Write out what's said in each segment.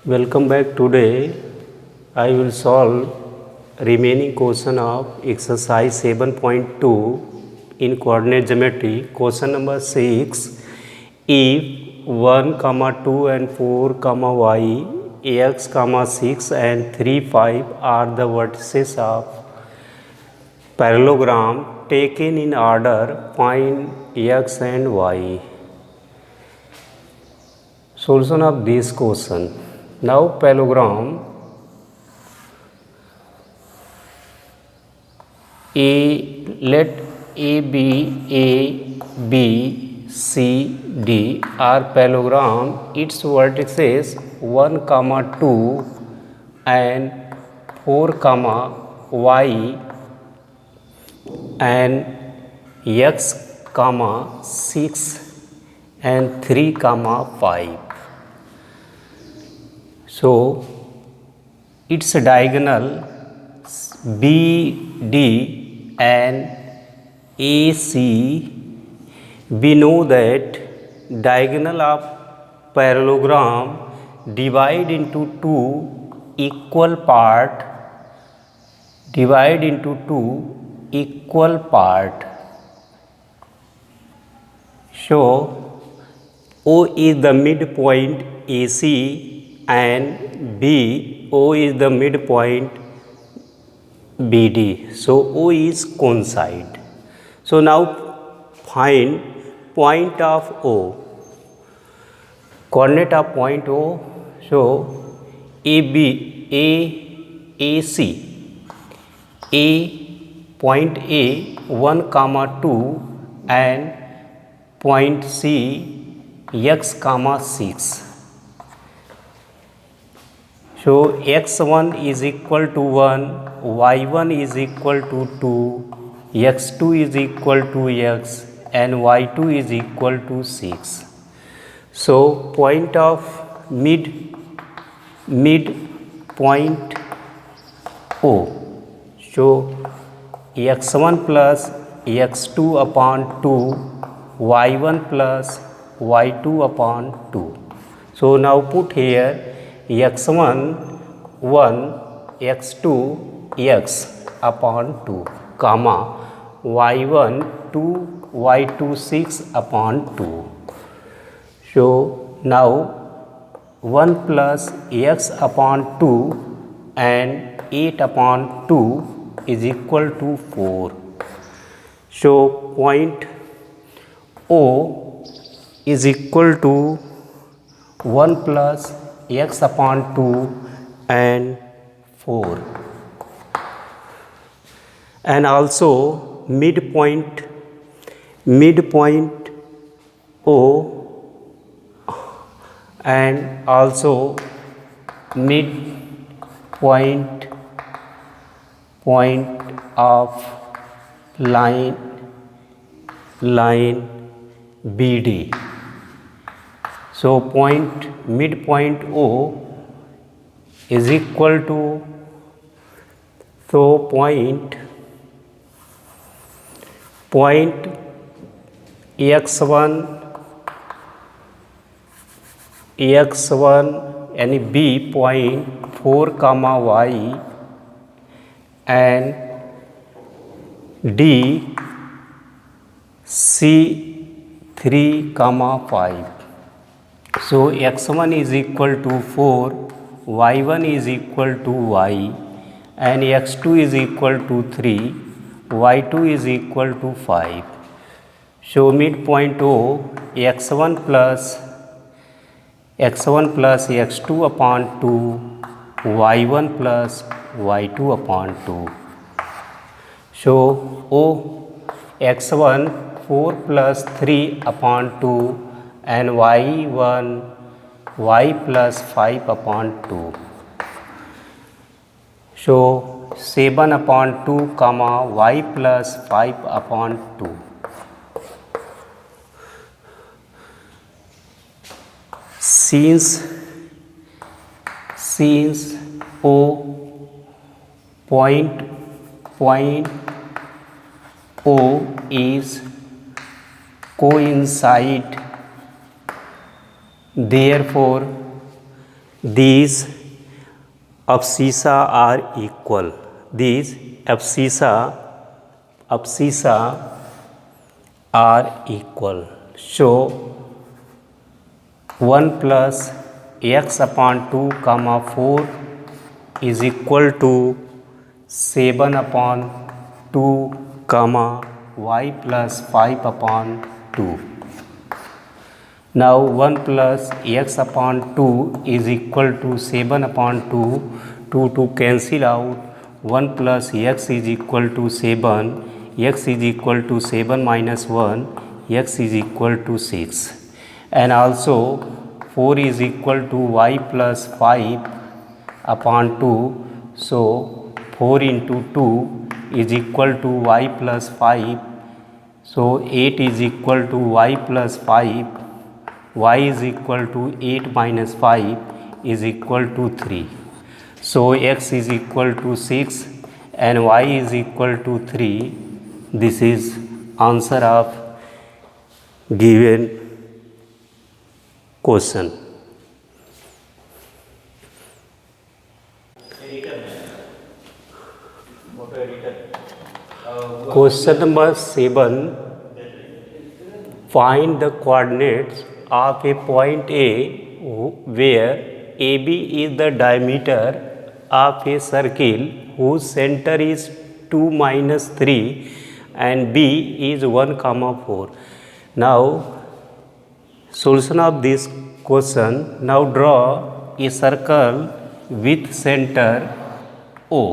Welcome back. Today I will solve remaining question of exercise 7.2 in coordinate geometry. Question number 6. If 1, 2 and 4, y, x, 6 and 3, 5 are the vertices of parallelogram taken in order, find x and y. Solution of this question. Now parallelogram let A B C D are parallelogram. Its vertices 1, 2 and 4, y and x, 6 and 3, 5. So its diagonal BD and AC, we know that diagonal of parallelogram divide into two equal part, So O is the midpoint AC and O is the midpoint BD. So O is coincide. So now find point of O. Coordinate of point O. So AC. Point A 1, 2 and point C x, 6. So x1 is equal to 1, y1 is equal to 2, x2 is equal to x and y2 is equal to 6. So point of midpoint O. So x1 plus x2 upon 2, y1 plus y2 upon 2. So now put here x1 1, x2 x upon 2, y1 2, y2 6 upon 2. So now 1 plus x upon 2 and 8 upon 2 is equal to 4. So point O is equal to 1 plus x upon 2 and 4. And also midpoint O and also midpoint of line BD. So midpoint O is equal to, point x1 and B point 4, y and D C 3, 5. So x1 is equal to 4, y1 is equal to y and x2 is equal to 3, y2 is equal to 5. So midpoint O x1 plus x2 upon 2, y1 plus y2 upon 2. So O x1 4 plus 3 upon 2 and y1 y plus 5 upon 2. So 7 upon 2, y plus 5 upon 2. Since O point O is coincide, therefore these abscissa are equal. These abscissa are equal. So 1 plus x upon 2 comma 4 is equal to 7 upon 2 comma y plus 5 upon 2. Now 1 plus x upon 2 is equal to 7 upon 2. 2 to cancel out. 1 plus x is equal to 7. X is equal to 7 minus 1. X is equal to 6. And also 4 is equal to y plus 5 upon 2. So 4 into 2 is equal to y plus 5. So 8 is equal to y plus 5. Y is equal to 8 minus 5 is equal to 3. So x is equal to 6 and y is equal to 3. This is answer of given question. Question number 7. Find the coordinates of a point A where AB is the diameter of a circle whose center is 2 minus 3 and B is 1 comma 4. Now solution of this question. Now draw a circle with center O.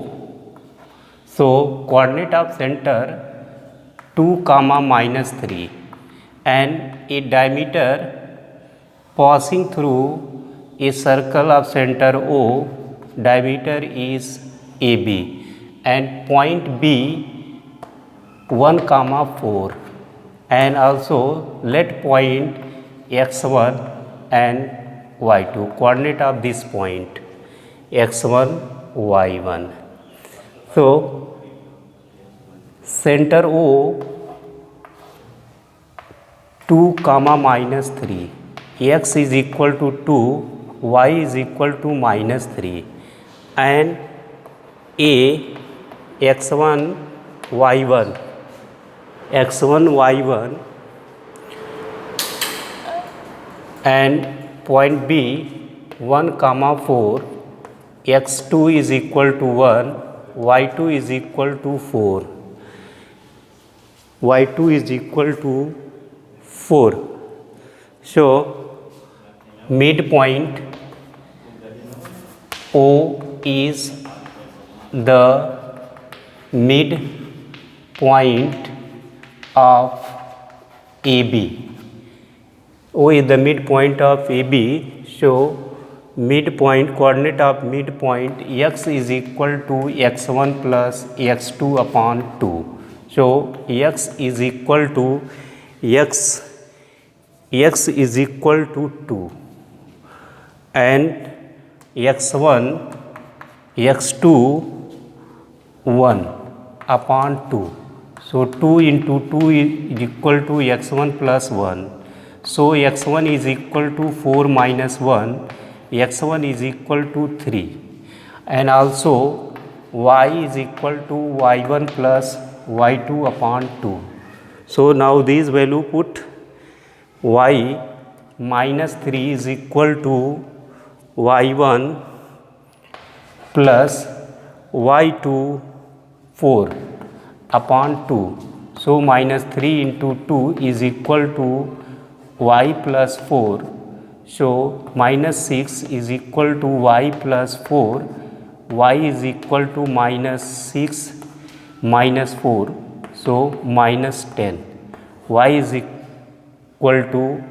So coordinate of center 2 comma minus 3 and a diameter passing through a circle of center O. Diameter is AB and point B 1 comma 4, and also let point x1 and y2. Coordinate of this point x1 y1. So center O 2 comma minus 3. X is equal to 2, y is equal to minus 3 and A x1 y1 and point B 1 comma 4. x2 is equal to 1, y2 is equal to 4. y2 is equal to 4. So midpoint O is the midpoint of AB. O is the midpoint of AB. So midpoint, coordinate of midpoint x is equal to x1 plus x2 upon 2. So x is equal to x is equal to 2 and x1 x2 1 upon 2. So 2 into 2 is equal to x1 plus 1. So x1 is equal to 4 minus 1. x1 is equal to 3 and also y is equal to y1 plus y2 upon 2. So now this value put y minus 3 is equal to y1 plus y2 4 upon 2. So minus 3 into 2 is equal to y plus 4. So minus 6 is equal to y plus 4. Y is equal to minus 6 minus 4. So minus 10. Y is equal to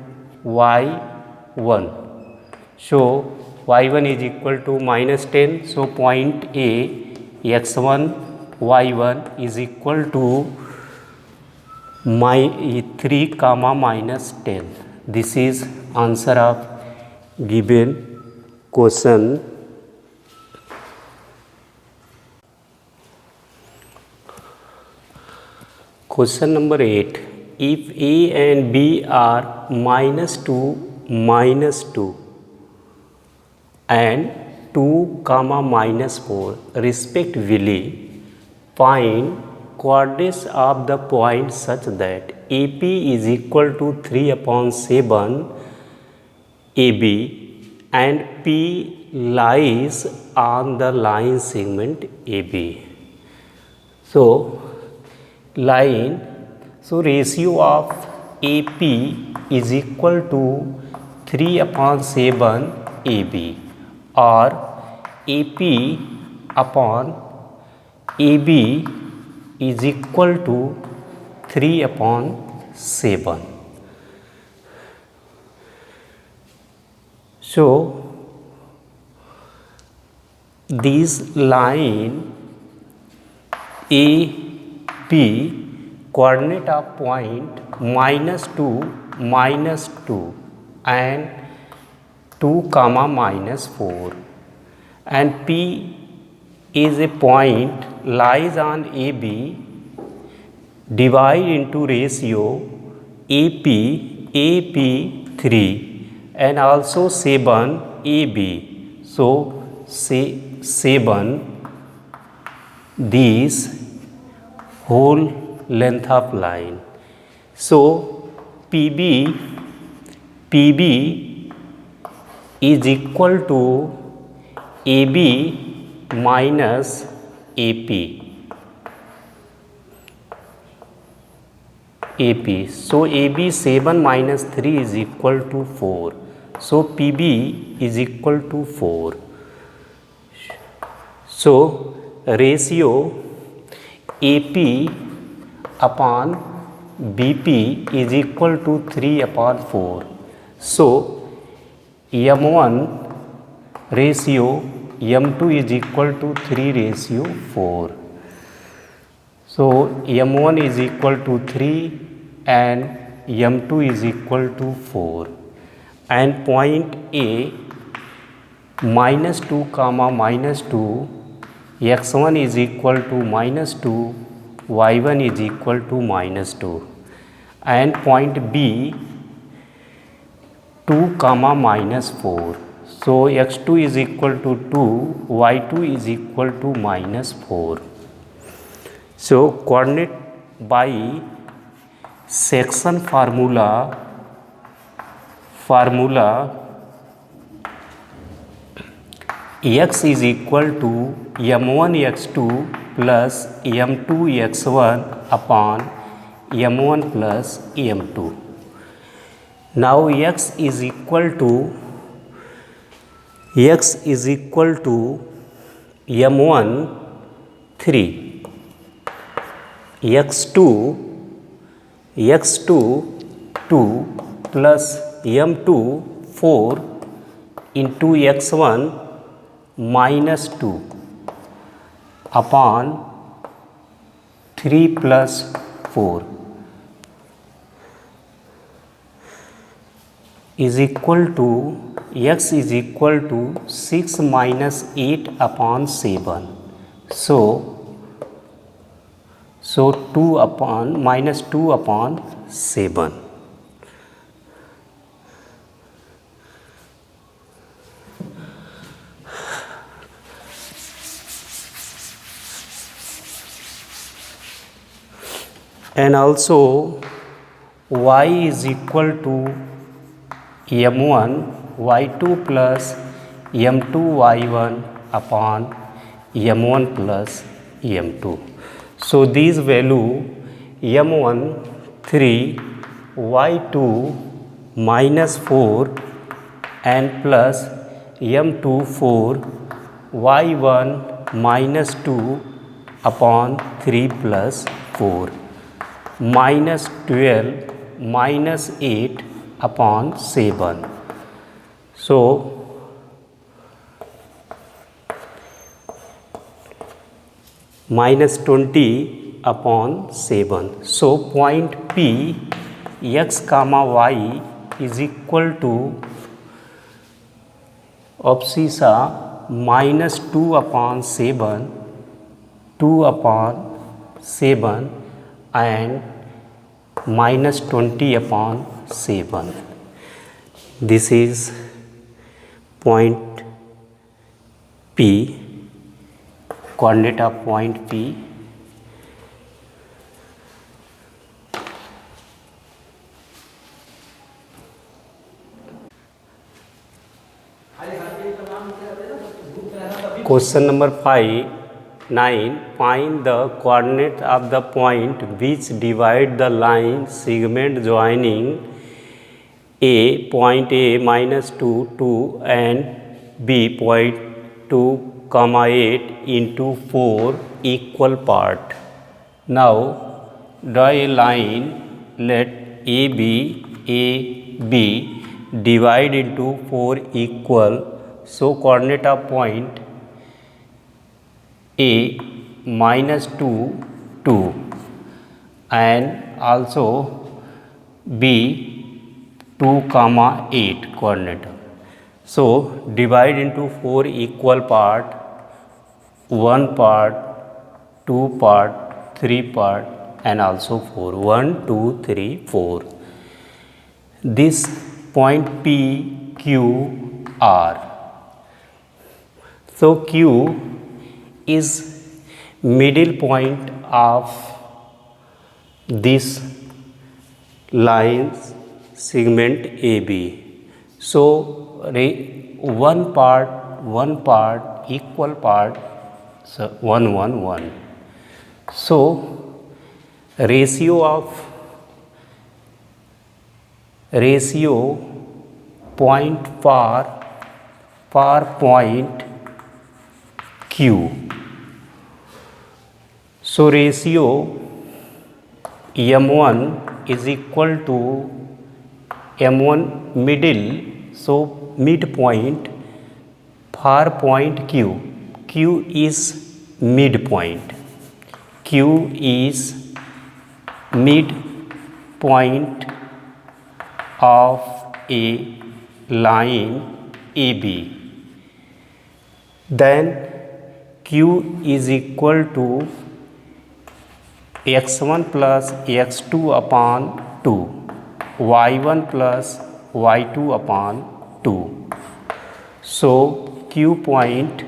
y1. So y1 is equal to minus 10. So point A x1 y1 is equal to 3 comma minus 10. This is answer of given question. Question number 8. If A and B are minus 2 minus 2 and 2 comma minus 4 respectively. Find coordinates of the point such that AP is equal to 3 upon 7 AB and P lies on the line segment AB. So ratio of AP is equal to 3 upon 7 AB, or AP upon AB is equal to 3 upon 7. So this line AB, coordinate of point -2 and 2 comma minus 4, and P is a point lies on AB, divide into ratio AP 3 and also 7 AB. So say 7 this whole length of line. So PB is equal to AB minus AP. So AB 7 minus 3 is equal to 4. So PB is equal to 4. So ratio AP upon BP is equal to 3 upon 4. So M1 ratio M2 is equal to 3 ratio 4. So M1 is equal to 3 and M2 is equal to 4, and point A -2 comma -2, x1 is equal to -2, y1 is equal to -2, and point B 2 comma -4. So x2 is equal to 2, y2 is equal to -4. So coordinate by section formula x is equal to m1 x2 plus m2 x1 upon m1 plus m2. Now x is equal to m1 3, x2 2 plus m2 4 into x1 minus 2 upon 3 plus 4 is equal to x is equal to 6 minus 8 upon 7. So 2 upon minus 2 upon 7. And also y is equal to m1 y2 plus m2 y1 upon m1 plus m2. So these value m1 3, y2 minus 4 and plus m2 4, y1 minus 2 upon 3 plus 4, minus 12 minus 8 upon 7. So minus 20 upon 7. So point P x comma y is equal to abscissa minus 2 upon 7, 2 upon 7 and minus 20 upon 7. This is point P, coordinate of point P, question number 9, find the coordinate of the point which divide the line segment joining point A minus 2, 2 and B point 2, 8 into 4 equal part. Now draw a line, let AB divide into 4 equal, so coordinate of point A minus 2, 2 and also B 2, 8 coordinate. So divide into 4 equal part, 1 part, 2 part, 3 part and also 4. 1, 2, 3, 4. This point P, Q, R. So Q is middle point of this lines segment AB. So one part equal part, so 1, 1, 1. So ratio point for point Q. So ratio M1 is equal to M1 middle, so midpoint for point Q. Q is midpoint. Q is midpoint of a line AB. Then Q is equal to x1 plus x2 upon 2, y1 plus y2 upon 2. So Q point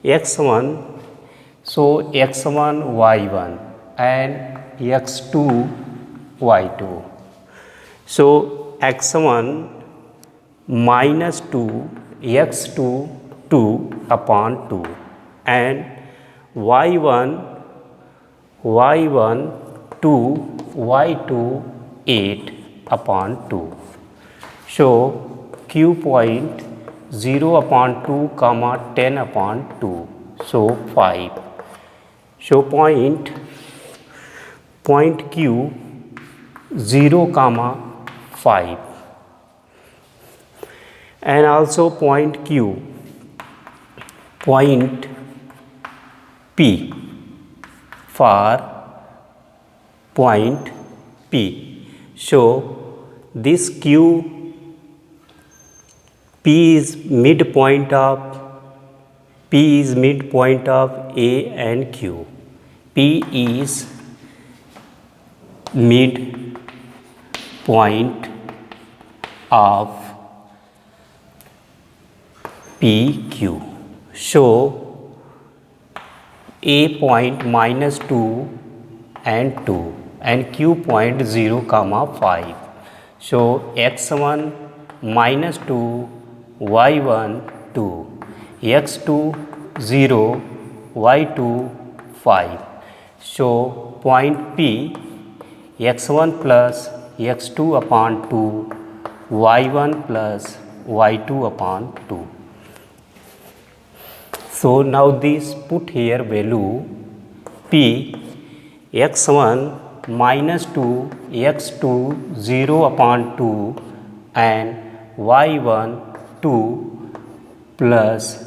x1, so x1 y1 and x2 y2. So x1 minus 2 x2 2 upon 2 and y1 2 y2 8 upon 2. So Q point 0 upon 2 comma 10 upon 2, so 5. So point Q 0 comma 5 and also point Q, point P for point P. So this Q, P is midpoint of A and Q. P is midpoint of PQ. So A point minus 2 and 2 and Q point 0 comma 5. So x1 minus 2 y1 2, x2 0, y2 5. So point P x1 plus x2 upon 2, y1 plus y2 upon 2. So now this put here value P x1 minus 2 x2 0 upon 2 and y1 2 plus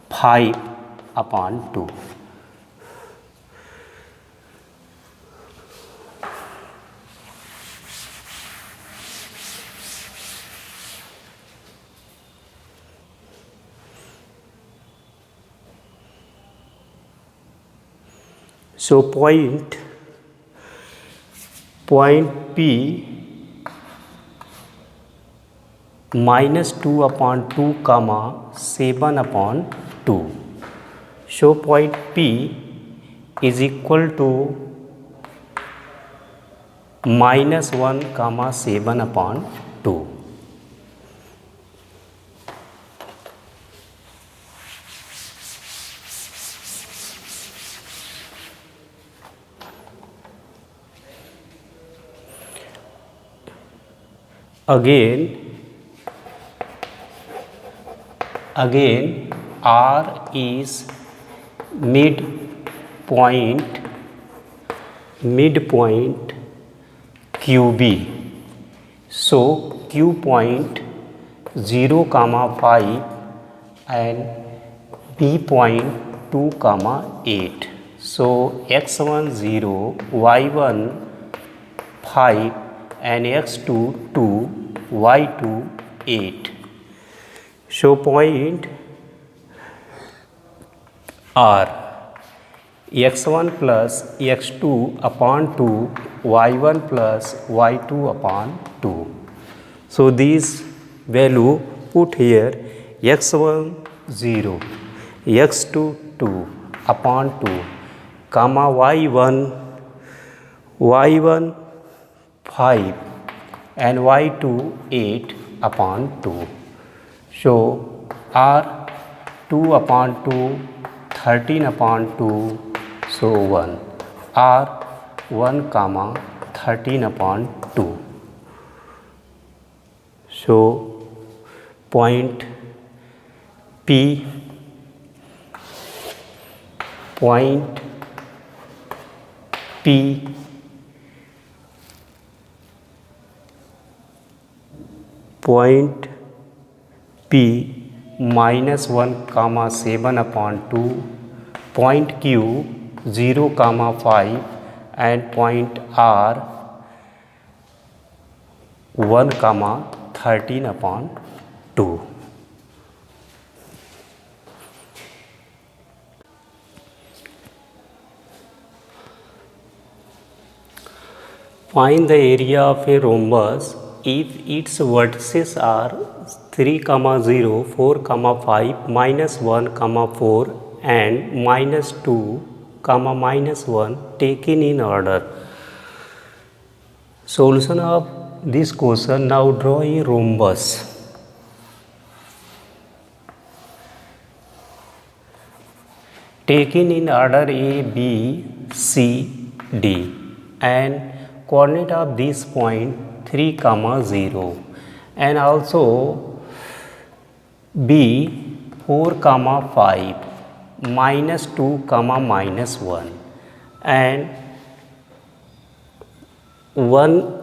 5 upon 2. So point P minus 2 upon 2 comma 7 upon 2. So point P is equal to minus 1 comma 7 upon 2. Again R is midpoint QB. So Q point 0 comma 5 and B point 2 comma 8. So x1 0, y1 5 and x2 2, y2 8. So point R x1 plus x2 upon 2, y1 plus y2 upon 2. So these value put here, x1 0, x2 2 upon 2, comma y1 5 and y2 8 upon 2. So R 2 upon 2, 13 upon 2, so 1. R 1 comma 13 upon 2. So point P minus 1 comma 7 upon 2, point Q 0 comma 5 and point R 1 comma 13 upon 2. Find the area of a rhombus if its vertices are 3, 0, 4, 5, minus 1, 4 and minus 2, minus 1 taken in order. Solution of this question. Now draw a rhombus. Taken in order A, B, C, D and coordinate of this point 3, 0 and also B 4, 5, minus 2, minus 1 and 1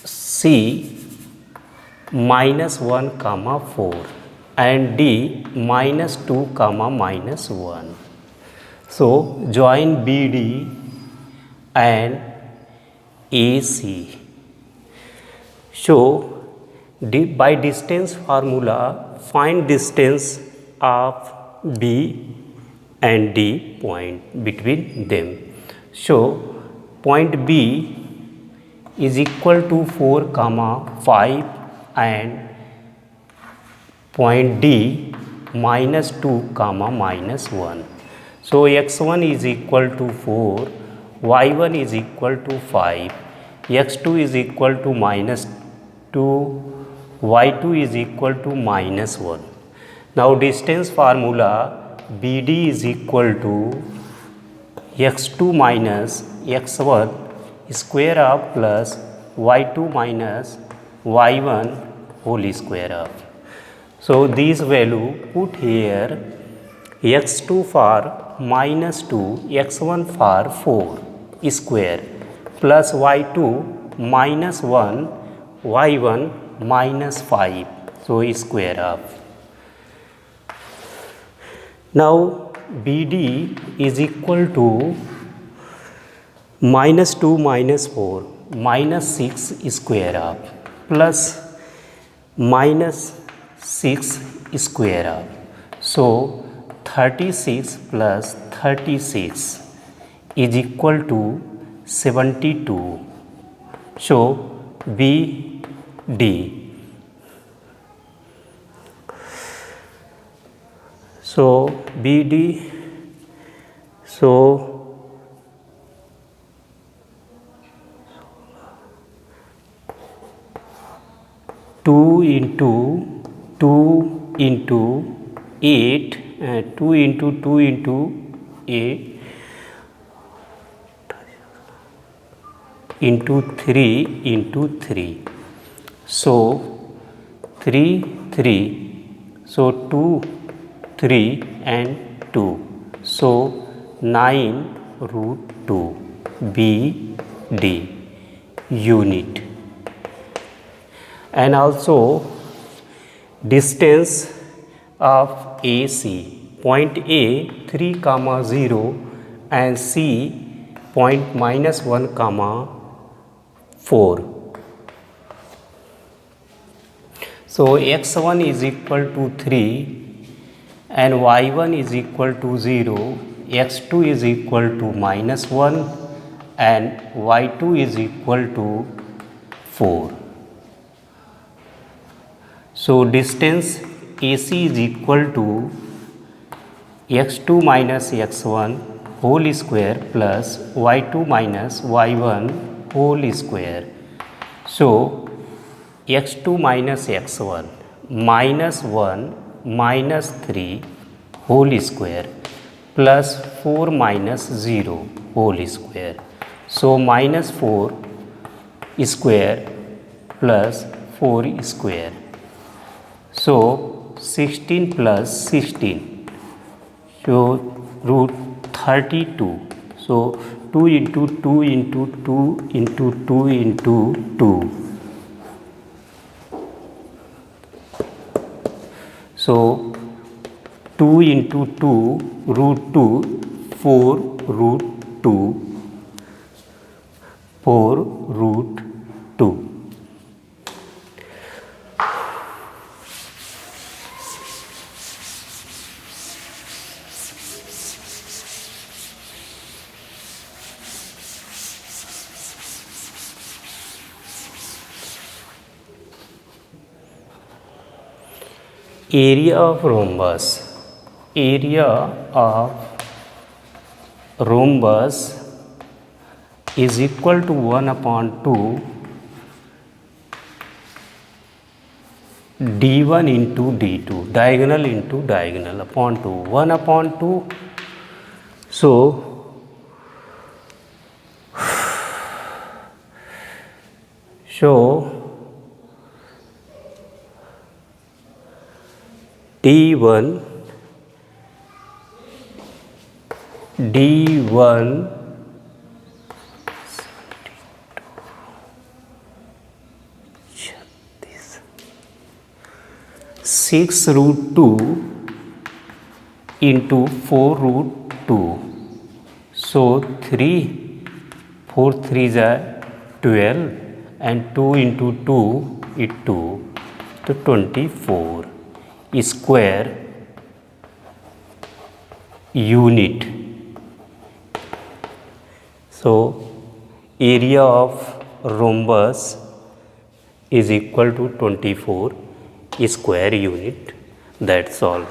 C minus 1, 4 and D minus 2, minus 1. So join BD and AC. So by distance formula, find distance of B and D point between them. So point B is equal to 4, 5 and point D minus 2, minus 1. So x1 is equal to 4, y1 is equal to 5, x2 is equal to minus 2, y2 is equal to minus 1. Now distance formula, BD is equal to x2 minus x1 square of plus y2 minus y1 whole square of. So this value put here, x2 for minus 2, x1 for 4 square plus y2 minus 1, y1 minus 5, so square of. Now BD is equal to minus 2 minus 4 minus 6 square of plus minus 6 square of. So 36 plus 36 is equal to 72. So BD. So BD, so 2 into 2 into 8, 2 into 2 into 8 into 3 into 3. So 3 3, so 2 3 and 2, so 9 root 2 BD unit. And also distance of AC, point A 3 comma 0 and C point minus 1 comma 4. So x1 is equal to 3 and y1 is equal to 0, x2 is equal to minus 1 and y2 is equal to 4. So distance AC is equal to x2 minus x1 whole square plus y2 minus y1 whole square. So x2 minus x1 minus 1 minus 3 whole square plus 4 minus 0 whole square. So minus 4 square plus 4 square. So 16 plus 16, so root 32. So 2 into 2 into 2 into 2 into 2. So 2 into 2 root 2, 4 root 2, 4 root 2. Area of rhombus. Area of rhombus is equal to 1 upon 2 d1 into d2, diagonal into diagonal upon 2, 1 upon 2. So d1 6 root 2 into 4 root 2. So 3, 4 3s are 12 and 2 into 2 is 2, so 24 square unit. So area of rhombus is equal to 24 square unit. That's all.